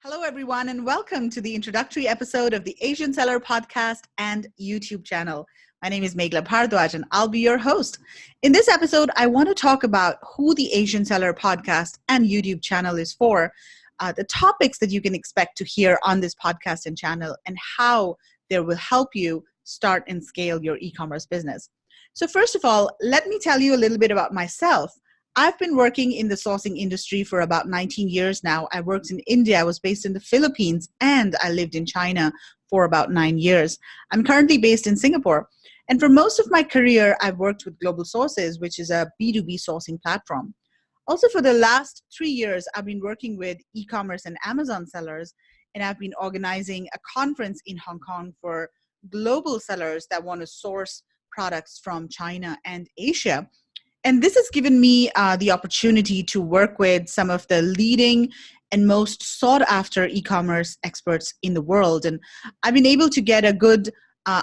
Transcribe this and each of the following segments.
Hello, everyone, and welcome to the introductory episode of the Asian Seller podcast and YouTube channel. My name is Meghla Bhardwaj, and I'll be your host. In this episode, I want to talk about who the Asian Seller podcast and YouTube channel is for, the topics that you can expect to hear on this podcast and channel, and how they will help you start and scale your e-commerce business. So first of all, let me tell you a little bit about myself. I've been working in the sourcing industry for about 19 years now. I worked in India, I was based in the Philippines, and I lived in China for about 9 years. I'm currently based in Singapore. And for most of my career, I've worked with Global Sources, which is a B2B sourcing platform. Also, for the last 3 years, I've been working with e-commerce and Amazon sellers, and I've been organizing a conference in Hong Kong for global sellers that want to source products from China and Asia. And this has given me the opportunity to work with some of the leading and most sought after e-commerce experts in the world. And I've been able to get a good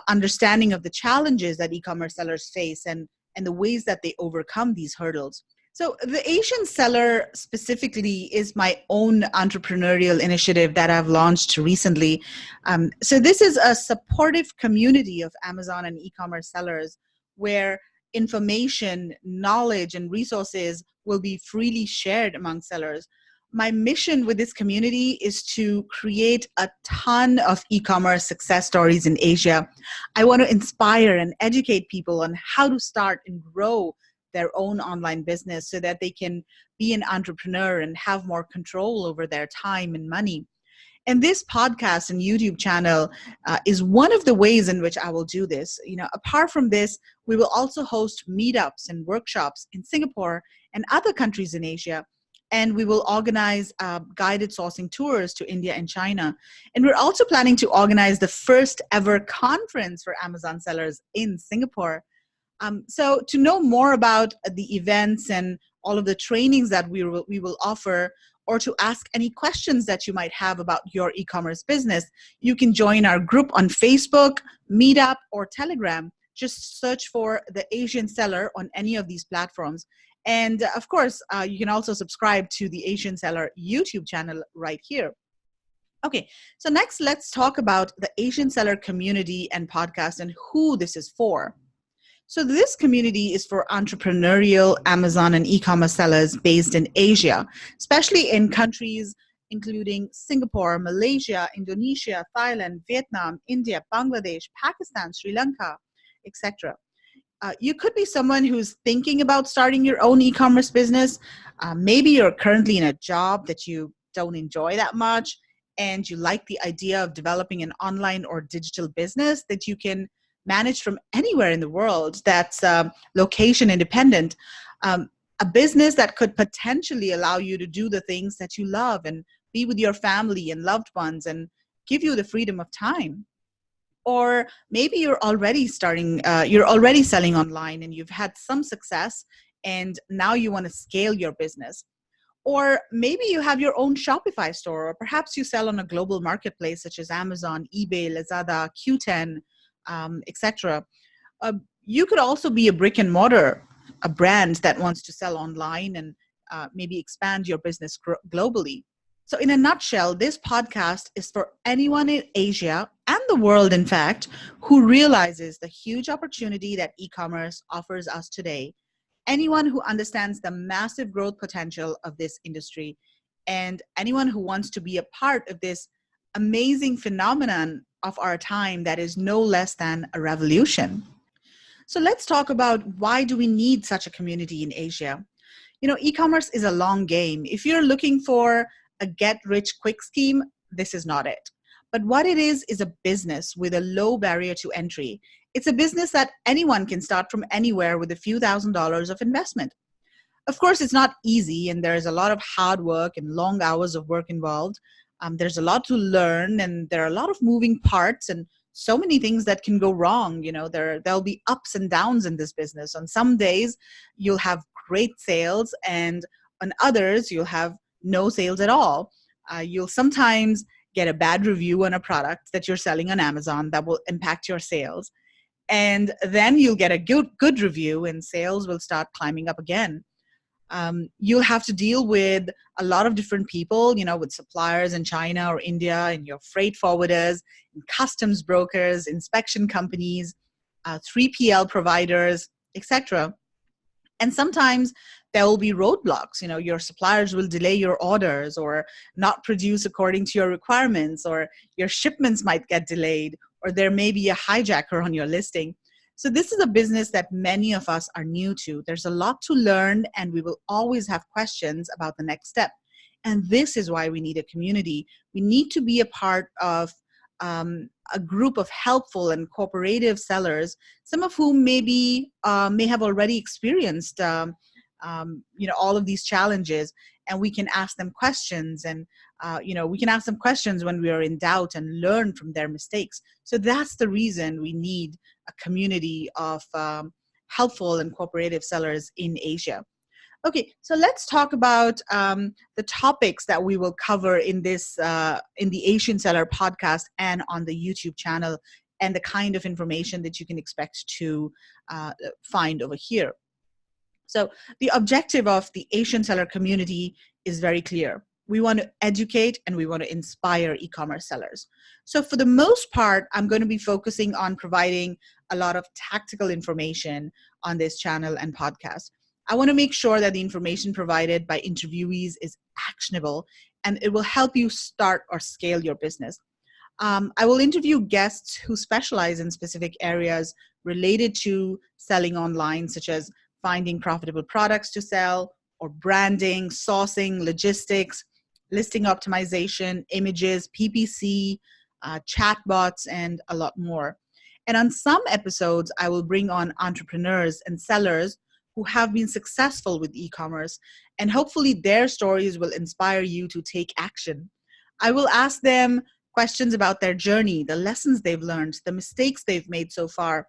understanding of the challenges that e-commerce sellers face and the ways that they overcome these hurdles. So the Asian Seller specifically is my own entrepreneurial initiative that I've launched recently. So this is a supportive community of Amazon and e-commerce sellers where information, knowledge, and resources will be freely shared among sellers. My mission with this community is to create a ton of e-commerce success stories in Asia. I want to inspire and educate people on how to start and grow their own online business so that they can be an entrepreneur and have more control over their time and money. And this podcast and YouTube channel is one of the ways in which I will do this. Apart from this, we will also host meetups and workshops in Singapore and other countries in Asia. And we will organize guided sourcing tours to India and China. And we're also planning to organize the first ever conference for Amazon sellers in Singapore. So to know more about the events and all of the trainings that we will offer, or to ask any questions that you might have about your e-commerce business, you can join our group on Facebook, Meetup, or Telegram. Just search for the Asian Seller on any of these platforms. And of course, you can also subscribe to the Asian Seller YouTube channel right here. Okay, so next let's talk about the Asian Seller community and podcast and who this is for. So this community is for entrepreneurial Amazon and e-commerce sellers based in Asia, especially in countries including Singapore, Malaysia, Indonesia, Thailand, Vietnam, India, Bangladesh, Pakistan, Sri Lanka, etc. You could be someone who's thinking about starting your own e-commerce business. Maybe you're currently in a job that you don't enjoy that much, and you like the idea of developing an online or digital business that you can manage from anywhere in the world that's location independent, a business that could potentially allow you to do the things that you love and be with your family and loved ones and give you the freedom of time. Or maybe you're already selling online and you've had some success and now you want to scale your business. Or maybe you have your own Shopify store, or perhaps you sell on a global marketplace such as Amazon, eBay, Lazada, Q10, etc. You could also be a brick and mortar, a brand that wants to sell online and maybe expand your business globally. So in a nutshell, this podcast is for anyone in Asia and the world, in fact, who realizes the huge opportunity that e-commerce offers us today. Anyone who understands the massive growth potential of this industry, and anyone who wants to be a part of this amazing phenomenon of our time that is no less than a revolution. So let's talk about why do we need such a community in Asia? E-commerce is a long game. If you're looking for a get-rich-quick scheme, this is not it. But what it is a business with a low barrier to entry. It's a business that anyone can start from anywhere with a few $1,000s of investment. Of course, it's not easy, and there's a lot of hard work and long hours of work involved. There's a lot to learn, and there are a lot of moving parts and so many things that can go wrong. There'll be ups and downs in this business. On some days, you'll have great sales, and on others, you'll have no sales at all. You'll sometimes get a bad review on a product that you're selling on Amazon that will impact your sales. And then you'll get a good review and sales will start climbing up again. You'll have to deal with a lot of different people, with suppliers in China or India, and your freight forwarders, and customs brokers, inspection companies, 3PL providers, etc. And sometimes there will be roadblocks. Your suppliers will delay your orders or not produce according to your requirements, or your shipments might get delayed, or there may be a hijacker on your listing. So this is a business that many of us are new to. There's a lot to learn, and we will always have questions about the next step. And this is why we need a community. We need to be a part of a group of helpful and cooperative sellers, some of whom may have already experienced all of these challenges, and we can ask them questions, and we can ask them questions when we are in doubt and learn from their mistakes. So that's the reason we need a community of helpful and cooperative sellers in Asia. Okay, so let's talk about the topics that we will cover in this in the Asian Seller podcast and on the YouTube channel, and the kind of information that you can expect to find over here. So the objective of the Asian Seller community is very clear. We want to educate and we want to inspire e-commerce sellers. So for the most part, I'm going to be focusing on providing a lot of tactical information on this channel and podcast. I want to make sure that the information provided by interviewees is actionable, and it will help you start or scale your business. I will interview guests who specialize in specific areas related to selling online, such as finding profitable products to sell, or branding, sourcing, logistics, listing optimization, images, PPC, chatbots, and a lot more. And on some episodes, I will bring on entrepreneurs and sellers who have been successful with e-commerce, and hopefully their stories will inspire you to take action. I will ask them questions about their journey, the lessons they've learned, the mistakes they've made so far,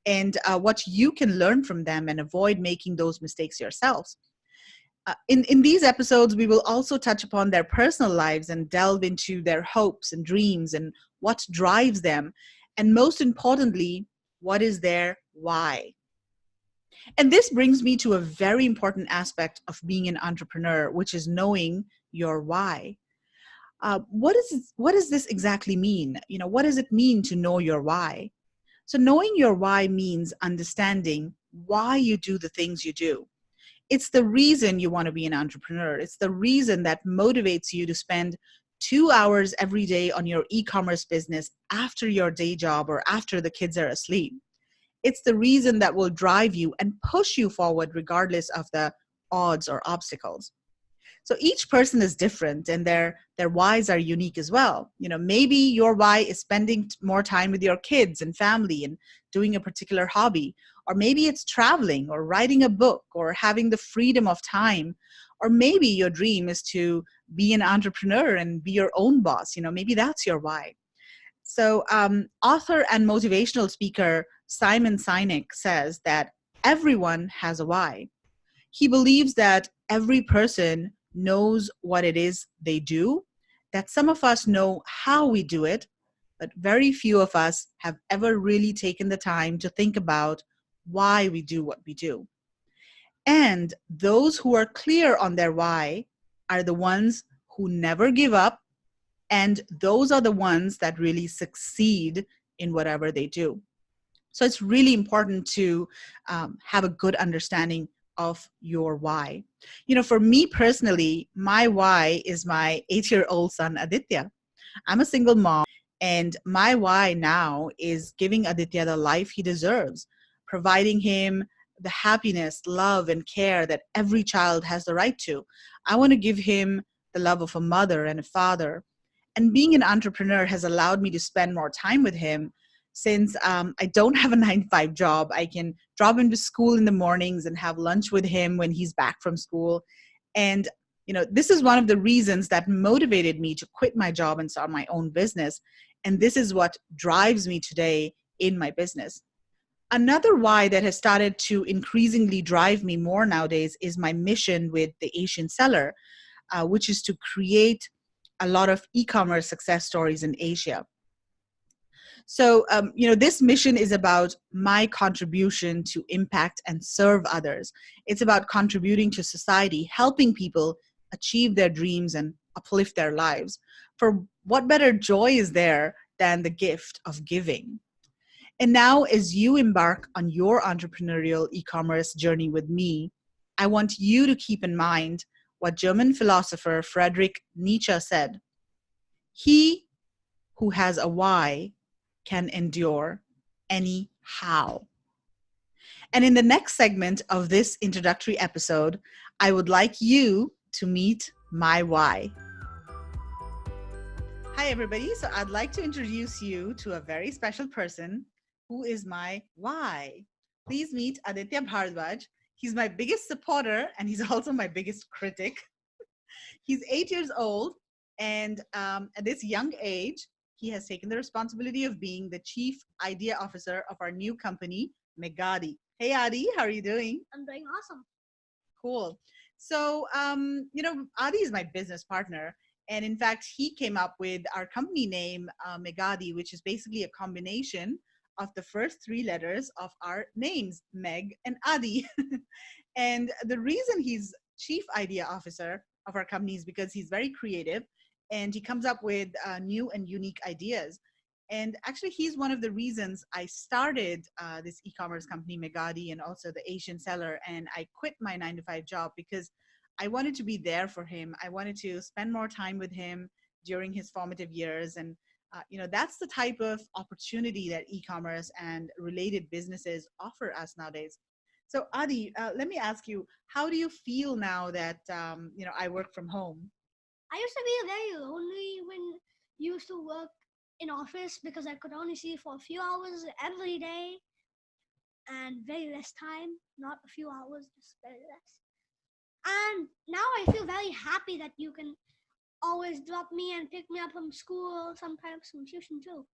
and what you can learn from them and avoid making those mistakes yourselves. In these episodes, we will also touch upon their personal lives and delve into their hopes and dreams and what drives them, and most importantly, what is their why. And this brings me to a very important aspect of being an entrepreneur, which is knowing your why. What does this exactly mean? What does it mean to know your why? So knowing your why means understanding why you do the things you do. It's the reason you want to be an entrepreneur. It's the reason that motivates you to spend 2 hours every day on your e-commerce business after your day job or after the kids are asleep. It's the reason that will drive you and push you forward regardless of the odds or obstacles. So each person is different, and their whys are unique as well. Maybe your why is spending more time with your kids and family and doing a particular hobby, or maybe it's traveling or writing a book or having the freedom of time, or maybe your dream is to be an entrepreneur and be your own boss. Maybe that's your why. So author and motivational speaker Simon Sinek says that everyone has a why. He believes that every person knows what it is they do, that some of us know how we do it, but very few of us have ever really taken the time to think about why we do what we do. And those who are clear on their why are the ones who never give up, and those are the ones that really succeed in whatever they do. So it's really important to have a good understanding of your why. For me personally, my why is my 8-year-old son, Aditya. I'm a single mom, and my why now is giving Aditya the life he deserves, providing him the happiness, love, and care that every child has the right to. I want to give him the love of a mother and a father. And being an entrepreneur has allowed me to spend more time with him. Since I don't have a 9-to-5 job, I can drop him to school in the mornings and have lunch with him when he's back from school. And, this is one of the reasons that motivated me to quit my job and start my own business. And this is what drives me today in my business. Another why that has started to increasingly drive me more nowadays is my mission with the Asian Seller, which is to create a lot of e-commerce success stories in Asia. So, this mission is about my contribution to impact and serve others. It's about contributing to society, helping people achieve their dreams and uplift their lives. For what better joy is there than the gift of giving? And now, as you embark on your entrepreneurial e commerce journey with me, I want you to keep in mind what German philosopher Friedrich Nietzsche said: He who has a why can endure any how. And in the next segment of this introductory episode, I would like you to meet my why. Hi, everybody. So I'd like to introduce you to a very special person who is my why. Please meet Aditya Bhardwaj. He's my biggest supporter and he's also my biggest critic. He's 8 years old, and at this young age, he has taken the responsibility of being the chief idea officer of our new company, Megadi. Hey, Adi, how are you doing? I'm doing awesome. Cool. So, Adi is my business partner. And in fact, he came up with our company name, Megadi, which is basically a combination of the first three letters of our names, Meg and Adi. And the reason he's chief idea officer of our company is because he's very creative and he comes up with new and unique ideas. And actually, he's one of the reasons I started this e-commerce company, Megadi, and also the Asian Seller. And I quit my 9 to 5 job because I wanted to be there for him. I wanted to spend more time with him during his formative years. And that's the type of opportunity that e-commerce and related businesses offer us nowadays. So, Adi, let me ask you, how do you feel now that I work from home? I used to be very lonely when you used to work in office because I could only see for a few hours every day and very less time, not a few hours, just very less. And now I feel very happy that you can always drop me and pick me up from school, sometimes from tuition too.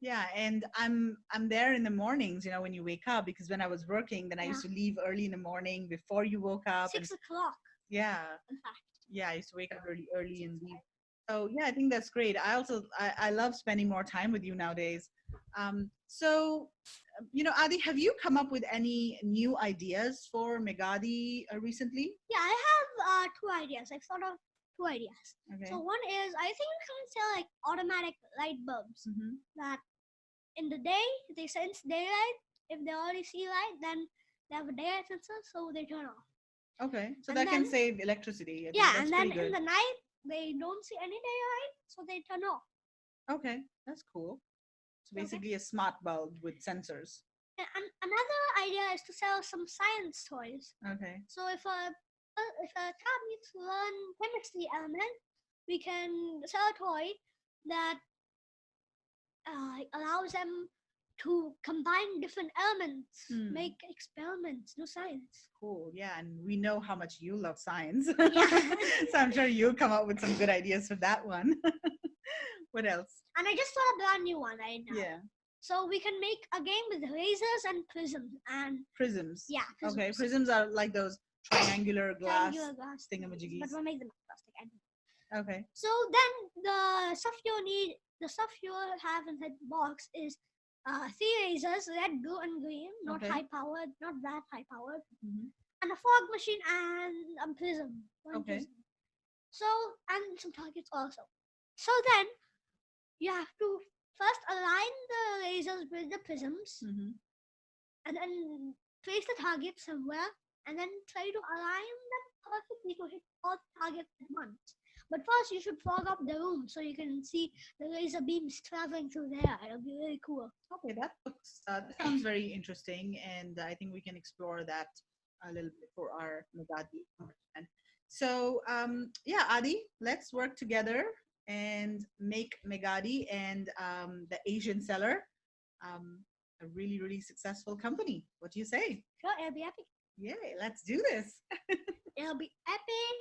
Yeah, and I'm there in the mornings, when you wake up, because when I was working, then I used to leave early in the morning before you woke up. 6 o'clock, Yeah, in fact. yeah, I used to wake up really early and leave. So yeah, I think that's great. I love spending more time with you nowadays. Adi, have you come up with any new ideas for Megadi recently? Yeah, I have two ideas. I've thought of two ideas. Okay. So one is I think we can sell like automatic light bulbs that in the day they sense daylight. If they already see light, then they have a daylight sensor, so they turn off. Okay, so And that can then- save electricity. I think Yeah, that's and then pretty good. in the night they don't see any daylight, so they turn off. Okay, that's cool. So Okay. basically a smart bulb with sensors. And another idea is to sell some science toys. Okay. So if a child needs to learn chemistry element, we can sell a toy that allows them to combine different elements, make experiments, do science. Cool. Yeah, and we know how much you love science. Yeah. So I'm sure you'll come up with some good ideas for that one. What else? And I just thought a brand new one right now. Yeah. So we can make a game with lasers and prisms and Prisms. yeah. Prisms. Okay, prisms are like those triangular glass Triangular glass thingamajiggies. But we'll make them plastic. Okay. So then the stuff you have inside the box is three lasers, red, blue, and green, not Okay. high powered, not that high powered, Mhm. and a fog machine and a prism. One Okay. prism. So and some targets also. So then you have to first align the lasers with the prisms, and then place the target somewhere, and then try to align them perfectly to hit all targets at once. But first, you should fog up the room so you can see the laser beams traveling through there. It'll be really cool. Okay, that sounds very interesting, and I think we can explore that a little bit for our Megadi content. So, yeah, Adi, let's work together and make Megadi and the Asian Seller a really, really successful company. What do you say? Sure, it'll be epic. Yay, let's do this. It'll be epic.